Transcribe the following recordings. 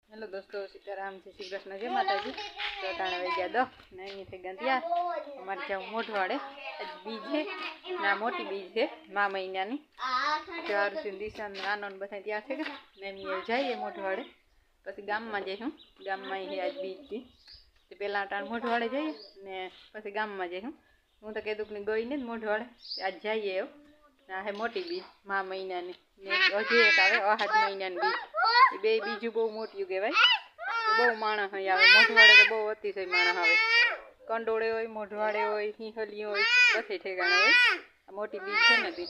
Hello दोस्तों, सीताराम जय श्री कृष्ण जय माताजी। तो टाणे वही गया 10 ने अहीं थई गया तैयार। अमारे जाऊँ मोठवाड़े आज बीज है ना, मोटी बीज है मा महीनानी। तैयार दिशा नानो ने बधाय तैयार थई गया ने अहीं जाईए मोठवाड़े। पछी गाममां जईशुं। गाममां है आज बीज थी तो पहेला टाण मोठवाड़े जाईए ने पछी गाममां जईशुं। हूँ तो कीधुं के गई नहीं मोठवाड़े, आज जाईए। आ है मोटी बीज मा महीनानी ने हजू एक आवे अहाड महीनानी बीज। बे बीजू बहु मोटियुं कहेवाय। बहु माणस अहीं आवे मोठवाड़े तो बहु अतिशय माणस आवे। कंडोळे होय, मोठवाड़े होय, हिंहली होय, बधे ठेकाणे होय। आ मोटी बीज छे ने ती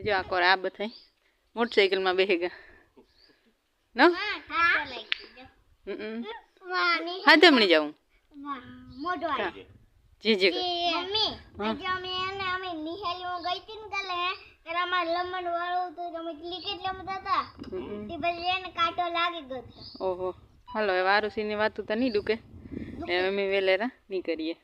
जो आ कोर आ बधाय मोटरसाइकल में बेही गया न हाथमणी जाऊं मोठवाड़े जी जी मम्मी आज અમે નિહાલીમાં ગઈ હતી ને કાલે ત્યારે અમાર લમણ વાળો તો અમે ક્રિકેટ રમતા હતા તે પછી એને કાંટો લાગી ગયો. ઓહો હાલો હવે વારુસીની વાતો તો નહીં ડૂકે અમે વેલેરા નહીં કરીએ.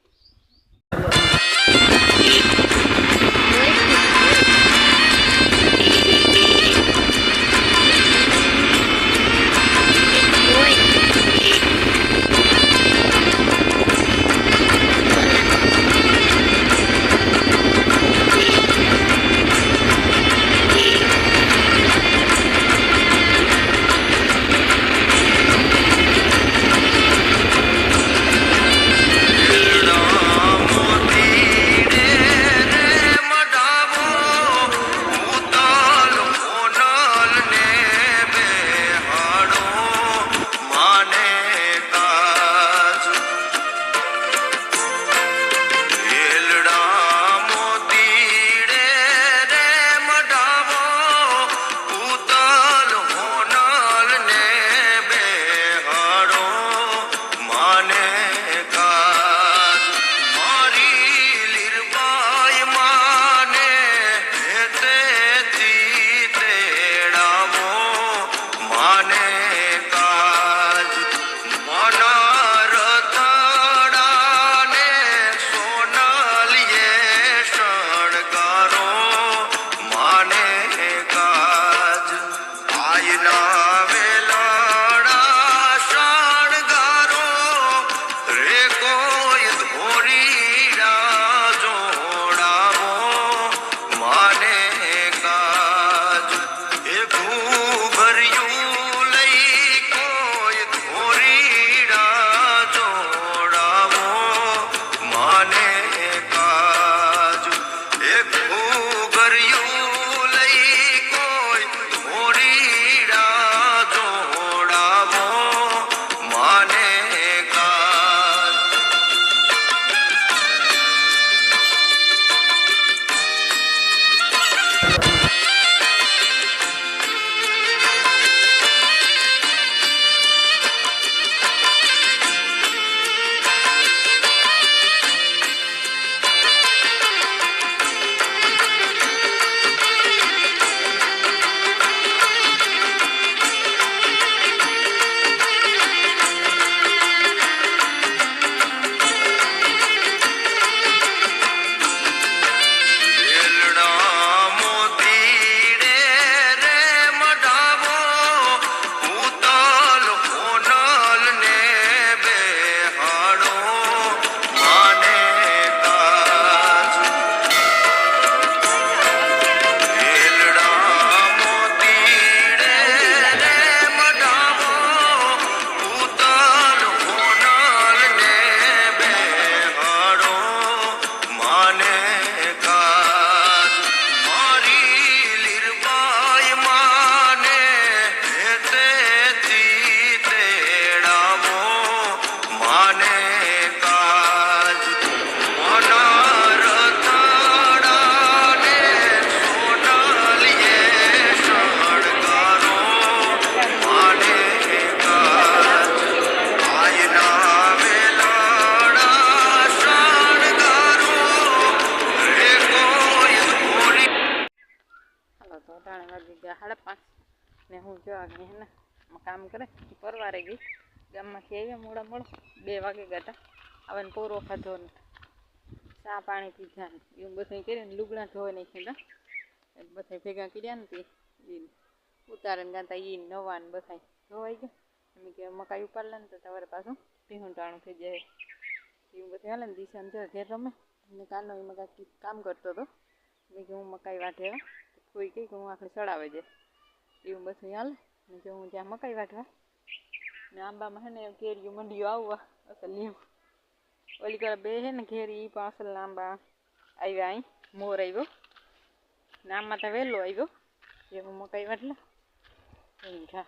ने हूँ जो आगे है ना काम करे परवारे गई गाम में आई मोड़ा मोड़ 2 वागे गया था आवन पोरो खाधो ने चा पानी पीधा ने एवं बधाई करीने लुगड़ा धोई नाख्या था बधाई भेगा कर्या ने ते उतारे गाता ई नवा ने बधाई धोवाई गया एम के મકાઈ ઉપાડ લે ને તો તમારે પાછું ભીહું ટાણું થઈ જાય એવું બધું હાલે ને. દિશાને જો ઘેર રમે ને કાનો એમાં કાંઈક કામ કરતો હતો. મેં કે હું મકાઈ વાઢે કોઈ કહે કે હું આખરે ચડાવે જાય એવું બધું હાલે ને. જો હું ત્યાં મકાઈ વાઢવા ને આંબામાં હે ને કેરીઓ મંડીઓ આવવા અસલ લીંબ ઓલી કર બે હે ને ઘેરી પણ અસલ આંબા આવ્યા. અહીં મોર આવ્યો ને આમાં તો વહેલો આવ્યો. જે હું મકાઈ વાટલા ખા